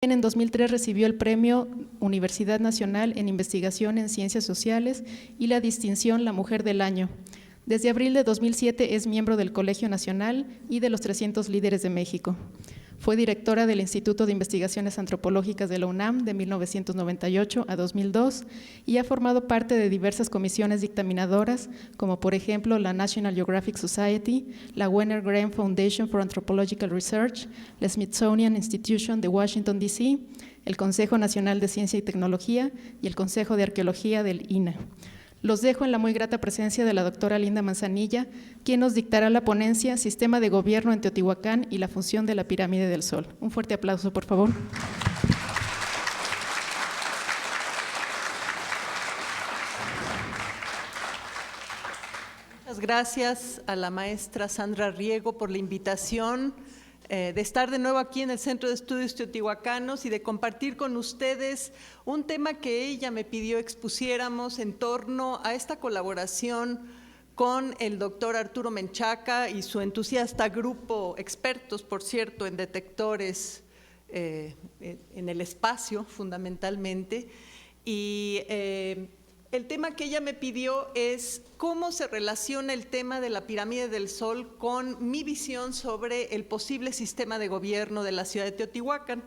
En 2003 recibió el Premio Universidad Nacional en Investigación en Ciencias Sociales y la distinción La Mujer del Año. Desde abril de 2007 es miembro del Colegio Nacional y de los 300 Líderes de México. Fue directora del Instituto de Investigaciones Antropológicas de la UNAM de 1998 a 2002 y ha formado parte de diversas comisiones dictaminadoras, como por ejemplo la National Geographic Society, la Wenner Graham Foundation for Anthropological Research, la Smithsonian Institution de Washington, D.C., el Consejo Nacional de Ciencia y Tecnología y el Consejo de Arqueología del INAH. Los dejo en la muy grata presencia de la doctora Linda Manzanilla, quien nos dictará la ponencia Sistema de Gobierno en Teotihuacán y la función de la Pirámide del Sol. Un fuerte aplauso, por favor. Muchas gracias a la maestra Sandra Riego por la invitación de estar de nuevo aquí en el Centro de Estudios Teotihuacanos y de compartir con ustedes un tema que ella me pidió expusiéramos en torno a esta colaboración con el doctor Arturo Menchaca y su entusiasta grupo, expertos, por cierto, en detectores en el espacio, fundamentalmente. Y el tema que ella me pidió es cómo se relaciona el tema de la pirámide del Sol con mi visión sobre el posible sistema de gobierno de la ciudad de Teotihuacán.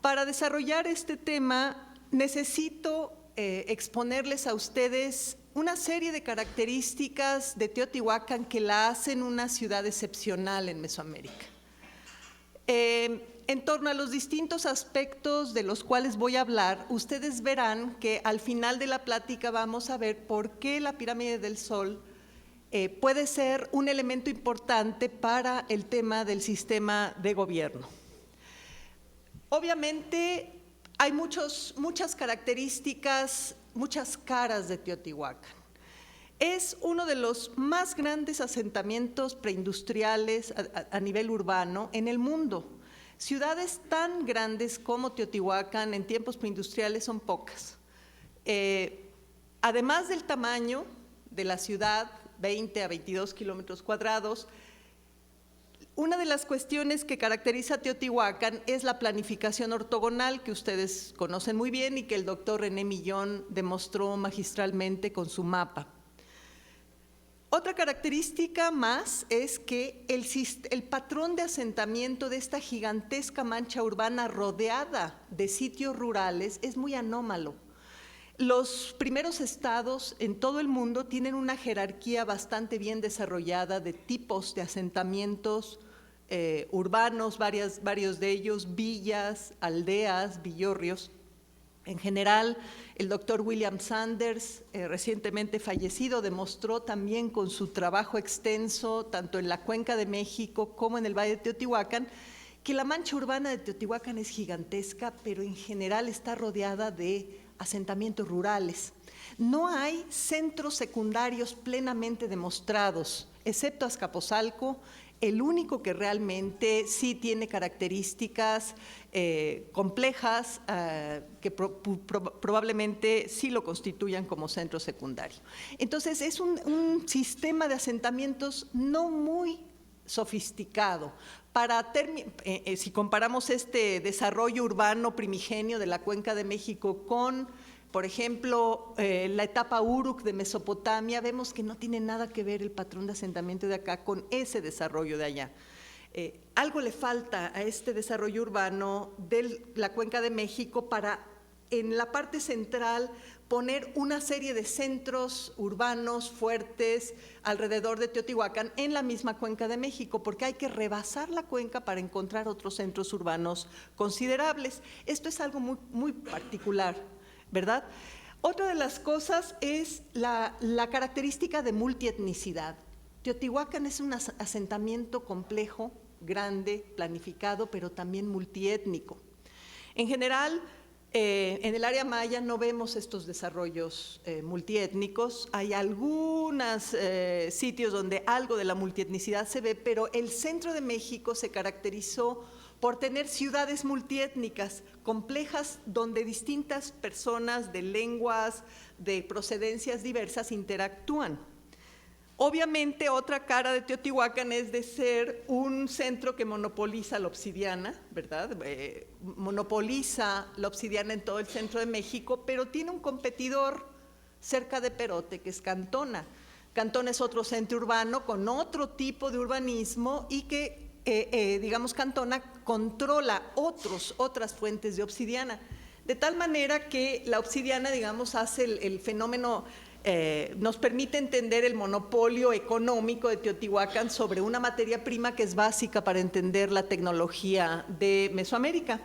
Para desarrollar este tema necesito exponerles a ustedes una serie de características de Teotihuacán que la hacen una ciudad excepcional en Mesoamérica. En torno a los distintos aspectos de los cuales voy a hablar, ustedes verán que al final de la plática vamos a ver por qué la pirámide del Sol puede ser un elemento importante para el tema del sistema de gobierno. Obviamente hay muchas características, muchas caras de Teotihuacán. Es uno de los más grandes asentamientos preindustriales a nivel urbano en el mundo. Ciudades tan grandes como Teotihuacán en tiempos preindustriales son pocas. Además del tamaño de la ciudad, 20 a 22 kilómetros cuadrados, una de las cuestiones que caracteriza a Teotihuacán es la planificación ortogonal, que ustedes conocen muy bien y que el doctor René Millón demostró magistralmente con su mapa. Otra característica más es que el patrón de asentamiento de esta gigantesca mancha urbana rodeada de sitios rurales es muy anómalo. Los primeros estados en todo el mundo tienen una jerarquía bastante bien desarrollada de tipos de asentamientos urbanos, varios de ellos, villas, aldeas, villorrios. En general, el doctor William Sanders, recientemente fallecido, demostró también con su trabajo extenso, tanto en la Cuenca de México como en el Valle de Teotihuacán, que la mancha urbana de Teotihuacán es gigantesca, pero en general está rodeada de asentamientos rurales. No hay centros secundarios plenamente demostrados, excepto Azcapotzalco, el único que realmente sí tiene características complejas que probablemente sí lo constituyan como centro secundario. Entonces es un sistema de asentamientos no muy sofisticado. Si comparamos este desarrollo urbano primigenio de la Cuenca de México con, por ejemplo, la etapa Uruk de Mesopotamia, vemos que no tiene nada que ver el patrón de asentamiento de acá con ese desarrollo de allá. Algo le falta a este desarrollo urbano de la Cuenca de México para, en la parte central, poner una serie de centros urbanos fuertes alrededor de Teotihuacán en la misma Cuenca de México, porque hay que rebasar la cuenca para encontrar otros centros urbanos considerables. Esto es algo muy particular, ¿verdad? Otra de las cosas es la característica de multietnicidad. Teotihuacán es un asentamiento complejo, grande, planificado, pero también multiétnico. En general, en el área maya no vemos estos desarrollos multiétnicos. Hay algunos sitios donde algo de la multietnicidad se ve, pero el centro de México se caracterizó por tener ciudades multiétnicas, complejas, donde distintas personas de lenguas, de procedencias diversas interactúan. Obviamente, otra cara de Teotihuacán es de ser un centro que monopoliza la obsidiana, ¿verdad? Monopoliza la obsidiana en todo el centro de México, pero tiene un competidor cerca de Perote, que es Cantona. Cantona es otro centro urbano con otro tipo de urbanismo y que, digamos, Cantona controla otras fuentes de obsidiana. De tal manera que la obsidiana, digamos, hace el fenómeno, nos permite entender el monopolio económico de Teotihuacán sobre una materia prima que es básica para entender la tecnología de Mesoamérica.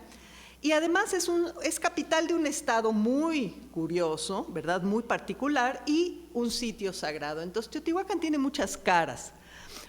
Y además es capital de un estado muy curioso, ¿verdad? Muy particular, y un sitio sagrado. Entonces, Teotihuacán tiene muchas caras.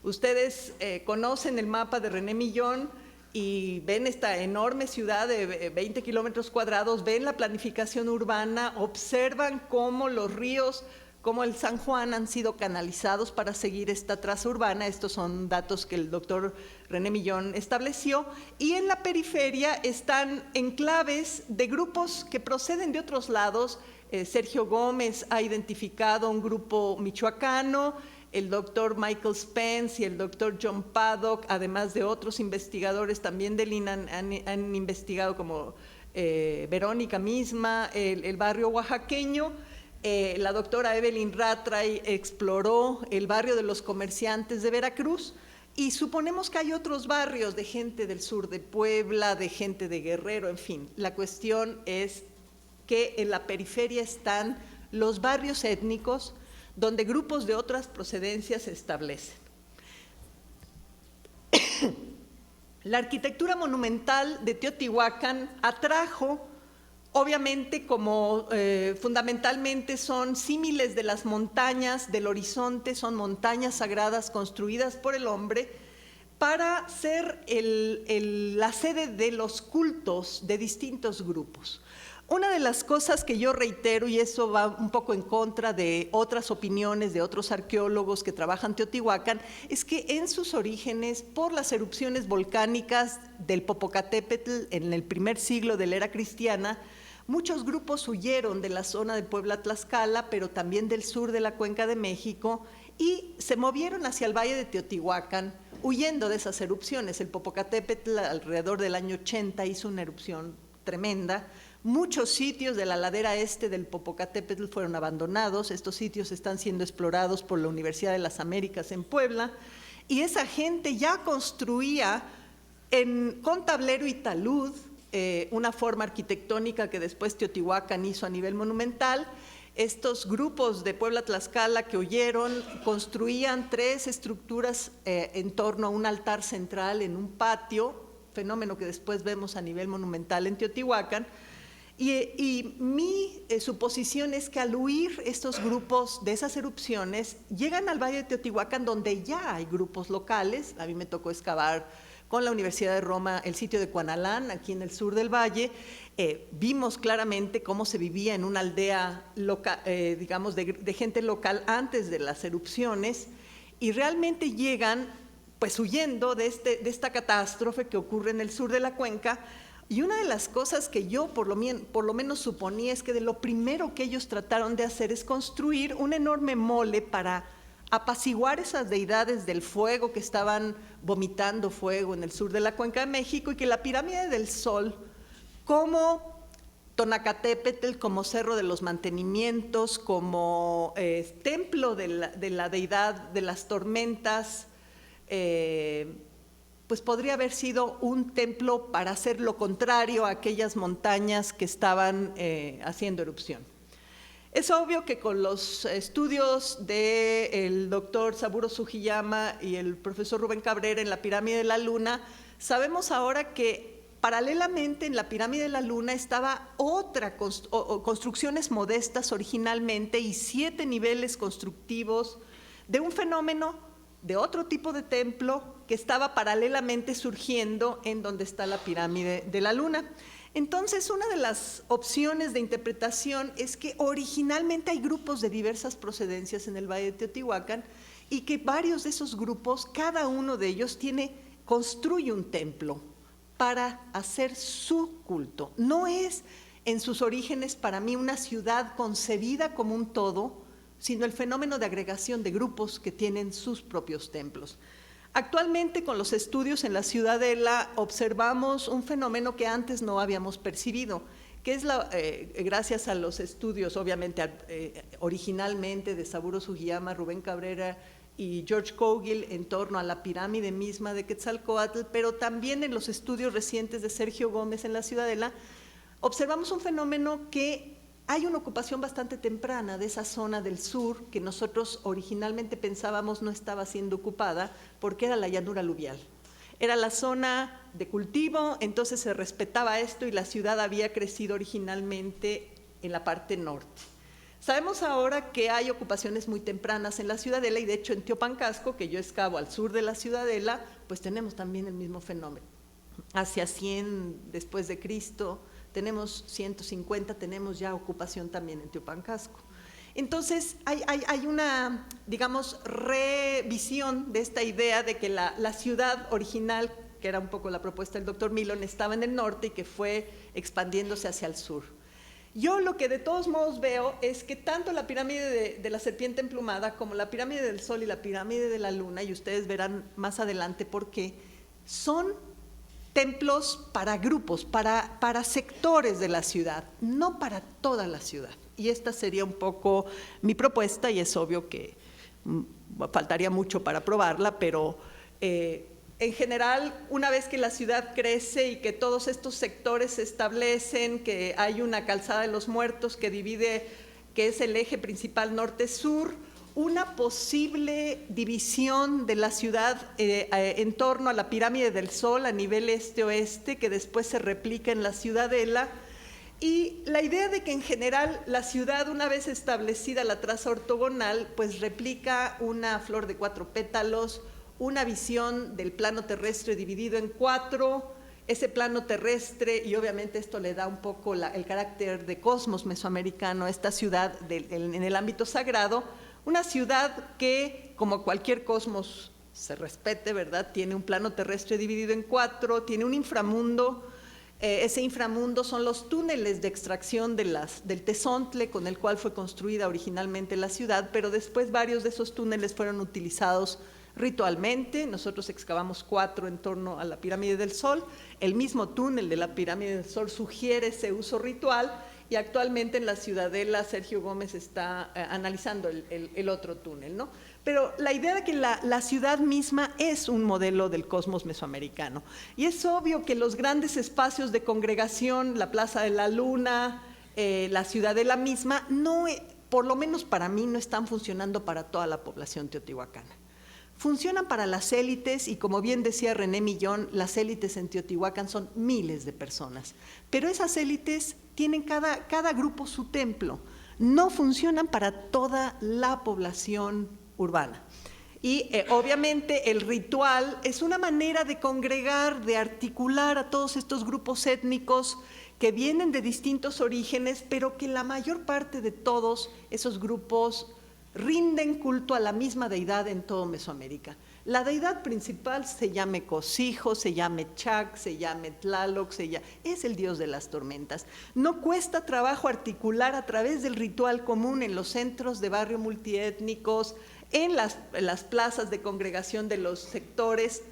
Ustedes conocen el mapa de René Millón y ven esta enorme ciudad de 20 kilómetros cuadrados, ven la planificación urbana, observan cómo los ríos, como el San Juan, han sido canalizados para seguir esta traza urbana. Estos son datos que el doctor René Millón estableció. Y en la periferia están enclaves de grupos que proceden de otros lados. Sergio Gómez ha identificado un grupo michoacano, el doctor Michael Spence y el doctor John Paddock, además de otros investigadores también del INAH, han investigado, como Verónica misma, el barrio oaxaqueño. La doctora Evelyn Ratray exploró el barrio de los comerciantes de Veracruz y suponemos que hay otros barrios de gente del sur de Puebla, de gente de Guerrero, en fin. La cuestión es que en la periferia están los barrios étnicos donde grupos de otras procedencias se establecen. La arquitectura monumental de Teotihuacán atrajo, obviamente, como fundamentalmente son símiles de las montañas del horizonte, son montañas sagradas construidas por el hombre para ser la sede de los cultos de distintos grupos. Una de las cosas que yo reitero, y eso va un poco en contra de otras opiniones de otros arqueólogos que trabajan Teotihuacán, es que en sus orígenes, por las erupciones volcánicas del Popocatépetl en el primer siglo de la era cristiana, muchos grupos huyeron de la zona de Puebla-Tlaxcala, pero también del sur de la Cuenca de México, y se movieron hacia el valle de Teotihuacán, huyendo de esas erupciones. El Popocatépetl alrededor del año 80 hizo una erupción tremenda. Muchos sitios de la ladera este del Popocatépetl fueron abandonados. Estos sitios están siendo explorados por la Universidad de las Américas en Puebla, y esa gente ya construía con tablero y talud una forma arquitectónica que después Teotihuacán hizo a nivel monumental. Estos grupos de Puebla-Tlaxcala que huyeron construían 3 estructuras en torno a un altar central en un patio, fenómeno que después vemos a nivel monumental en Teotihuacán. Y mi suposición es que al huir estos grupos de esas erupciones, llegan al Valle de Teotihuacán, donde ya hay grupos locales. A mí me tocó excavar con la Universidad de Roma el sitio de Cuanalán, aquí en el sur del valle. Vimos claramente cómo se vivía en una aldea local, digamos, de gente local antes de las erupciones, y realmente llegan pues huyendo de esta catástrofe que ocurre en el sur de la cuenca. Y una de las cosas que yo por lo menos suponía es que de lo primero que ellos trataron de hacer es construir un enorme mole para apaciguar esas deidades del fuego que estaban vomitando fuego en el sur de la Cuenca de México, y que la pirámide del Sol, como Tonacatépetl, como Cerro de los Mantenimientos, como templo de la deidad de las tormentas, pues podría haber sido un templo para hacer lo contrario a aquellas montañas que estaban haciendo erupción. Es obvio que con los estudios del doctor Saburo Sugiyama y el profesor Rubén Cabrera en la pirámide de la Luna, sabemos ahora que paralelamente en la pirámide de la Luna estaba otra construcciones modestas originalmente y 7 niveles constructivos de un fenómeno de otro tipo de templo que estaba paralelamente surgiendo en donde está la pirámide de la Luna. Entonces, una de las opciones de interpretación es que originalmente hay grupos de diversas procedencias en el Valle de Teotihuacán, y que varios de esos grupos, cada uno de ellos construye un templo para hacer su culto. No es en sus orígenes para mí una ciudad concebida como un todo, sino el fenómeno de agregación de grupos que tienen sus propios templos. Actualmente, con los estudios en la Ciudadela, observamos un fenómeno que antes no habíamos percibido, que es gracias a los estudios, obviamente, originalmente de Saburo Sugiyama, Rubén Cabrera y George Cogill en torno a la pirámide misma de Quetzalcóatl, pero también en los estudios recientes de Sergio Gómez en la Ciudadela, observamos un fenómeno que hay una ocupación bastante temprana de esa zona del sur que nosotros originalmente pensábamos no estaba siendo ocupada porque era la llanura aluvial. Era la zona de cultivo, entonces se respetaba esto y la ciudad había crecido originalmente en la parte norte. Sabemos ahora que hay ocupaciones muy tempranas en la Ciudadela y de hecho en Teopancasco, que yo excavo al sur de la Ciudadela, pues tenemos también el mismo fenómeno. Hacia 100 después de Cristo, tenemos 150, tenemos ya ocupación también en Teopancasco. Entonces, hay una, digamos, revisión de esta idea de que la ciudad original, que era un poco la propuesta del doctor Milon, estaba en el norte y que fue expandiéndose hacia el sur. Yo lo que de todos modos veo es que tanto la pirámide de la serpiente emplumada como la pirámide del Sol y la pirámide de la Luna, y ustedes verán más adelante por qué, son templos para grupos, para sectores de la ciudad, no para toda la ciudad. Y esta sería un poco mi propuesta, y es obvio que faltaría mucho para probarla, pero en general, una vez que la ciudad crece y que todos estos sectores se establecen, que hay una calzada de los muertos que divide, que es el eje principal norte-sur, una posible división de la ciudad en torno a la pirámide del Sol a nivel este-oeste, que después se replica en la Ciudadela, y la idea de que en general la ciudad, una vez establecida la traza ortogonal, pues replica una flor de 4 pétalos, una visión del plano terrestre dividido en 4, ese plano terrestre, y obviamente esto le da un poco el carácter de cosmos mesoamericano a esta ciudad en el ámbito sagrado. Una ciudad que, como cualquier cosmos se respete, ¿verdad?, tiene un plano terrestre dividido en 4, tiene un inframundo. Ese inframundo son los túneles de extracción del tezontle con el cual fue construida originalmente la ciudad, pero después varios de esos túneles fueron utilizados ritualmente. Nosotros excavamos 4 en torno a la pirámide del Sol. El mismo túnel de la pirámide del Sol sugiere ese uso ritual. Y actualmente en la Ciudadela Sergio Gómez está analizando el otro túnel, ¿no? Pero la idea de que la ciudad misma es un modelo del cosmos mesoamericano. Y es obvio que los grandes espacios de congregación, la Plaza de la Luna, la Ciudadela misma, por lo menos para mí, no están funcionando para toda la población teotihuacana. Funcionan para las élites y, como bien decía René Millón, las élites en Teotihuacán son miles de personas. Pero esas élites tienen cada grupo su templo, no funcionan para toda la población urbana. Y obviamente el ritual es una manera de congregar, de articular a todos estos grupos étnicos que vienen de distintos orígenes, pero que la mayor parte de todos esos grupos rinden culto a la misma deidad en todo Mesoamérica. La deidad principal se llame Cosijo, se llame Chac, se llame Tlaloc, es el dios de las tormentas. No cuesta trabajo articular a través del ritual común en los centros de barrio multiétnicos, en las plazas de congregación de los sectores,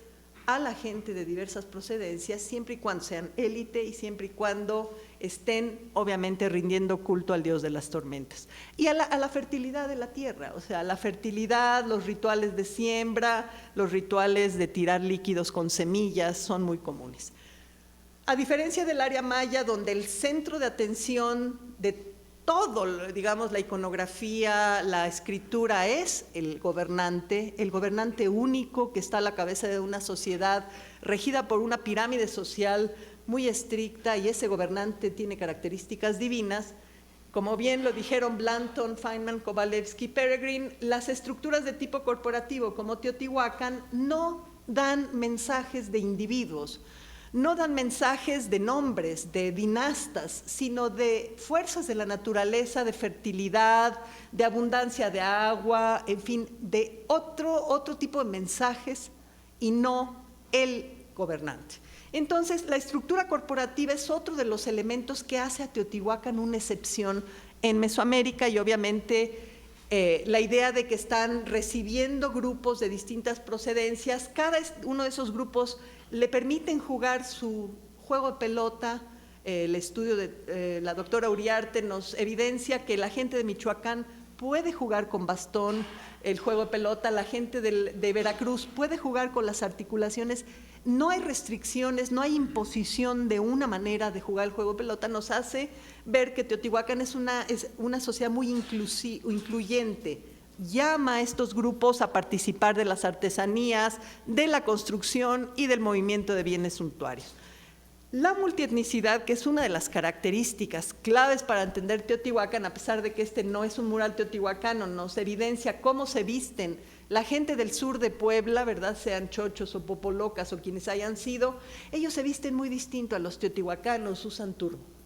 a la gente de diversas procedencias, siempre y cuando sean élite y siempre y cuando estén, obviamente, rindiendo culto al dios de las tormentas. Y a la fertilidad de la tierra, o sea, la fertilidad, los rituales de siembra, los rituales de tirar líquidos con semillas son muy comunes. A diferencia del área maya, donde el centro de atención de todo, digamos, la iconografía, la escritura es el gobernante único que está a la cabeza de una sociedad regida por una pirámide social muy estricta, y ese gobernante tiene características divinas. Como bien lo dijeron Blanton, Feynman, Kovalevsky, Peregrine, las estructuras de tipo corporativo como Teotihuacán no dan mensajes de individuos, no dan mensajes de nombres, de dinastas, sino de fuerzas de la naturaleza, de fertilidad, de abundancia de agua, en fin, de otro tipo de mensajes, y no el gobernante. Entonces, la estructura corporativa es otro de los elementos que hace a Teotihuacán una excepción en Mesoamérica, y obviamente la idea de que están recibiendo grupos de distintas procedencias, cada uno de esos grupos le permiten jugar su juego de pelota. El estudio de la doctora Uriarte nos evidencia que la gente de Michoacán puede jugar con bastón el juego de pelota, la gente de Veracruz puede jugar con las articulaciones. No hay restricciones, no hay imposición de una manera de jugar el juego de pelota. Nos hace ver que Teotihuacán es una sociedad muy incluyente. Llama a estos grupos a participar de las artesanías, de la construcción y del movimiento de bienes suntuarios. La multietnicidad, que es una de las características claves para entender Teotihuacán, a pesar de que este no es un mural teotihuacano, nos evidencia cómo se visten la gente del sur de Puebla, ¿verdad? Sean chochos o popolocas o quienes hayan sido, ellos se visten muy distinto a los teotihuacanos, usan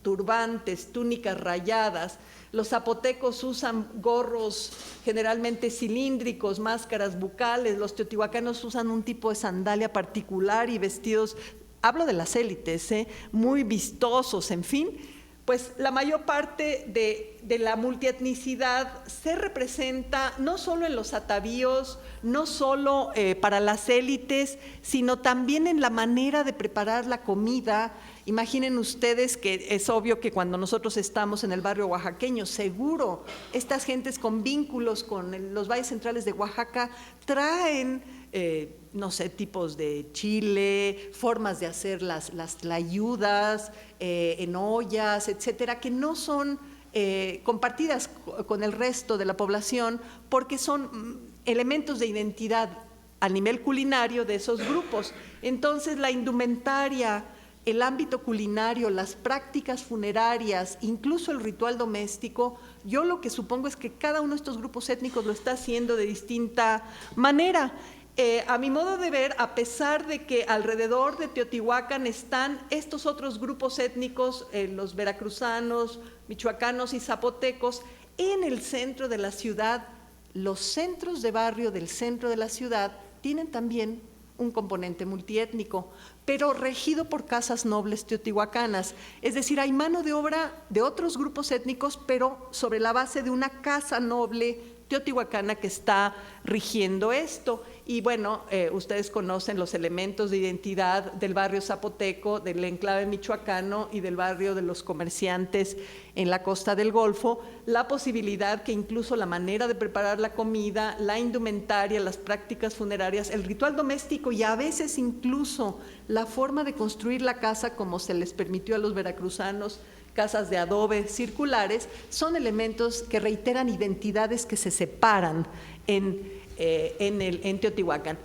turbantes, túnicas rayadas. Los zapotecos usan gorros generalmente cilíndricos, máscaras bucales. Los teotihuacanos usan un tipo de sandalia particular y vestidos, hablo de las élites, muy vistosos, en fin. Pues la mayor parte de la multietnicidad se representa no solo en los atavíos, no solo para las élites, sino también en la manera de preparar la comida. Imaginen ustedes que es obvio que cuando nosotros estamos en el barrio oaxaqueño, seguro estas gentes con vínculos con los valles centrales de Oaxaca traen no sé, tipos de chile, formas de hacer las tlayudas en ollas, etcétera, que no son compartidas con el resto de la población porque son elementos de identidad a nivel culinario de esos grupos. Entonces, la indumentaria, el ámbito culinario, las prácticas funerarias, incluso el ritual doméstico, yo lo que supongo es que cada uno de estos grupos étnicos lo está haciendo de distinta manera. A mi modo de ver, a pesar de que alrededor de Teotihuacán están estos otros grupos étnicos, los veracruzanos, michoacanos y zapotecos, en el centro de la ciudad, los centros de barrio del centro de la ciudad tienen también un componente multiétnico, pero regido por casas nobles teotihuacanas. Es decir, hay mano de obra de otros grupos étnicos, pero sobre la base de una casa noble teotihuacana que está rigiendo esto. Y bueno, ustedes conocen los elementos de identidad del barrio zapoteco, del enclave michoacano y del barrio de los comerciantes en la costa del Golfo, la posibilidad que incluso la manera de preparar la comida, la indumentaria, las prácticas funerarias, el ritual doméstico y a veces incluso la forma de construir la casa como se les permitió a los veracruzanos, casas de adobe circulares, son elementos que reiteran identidades que se separan en Teotihuacán.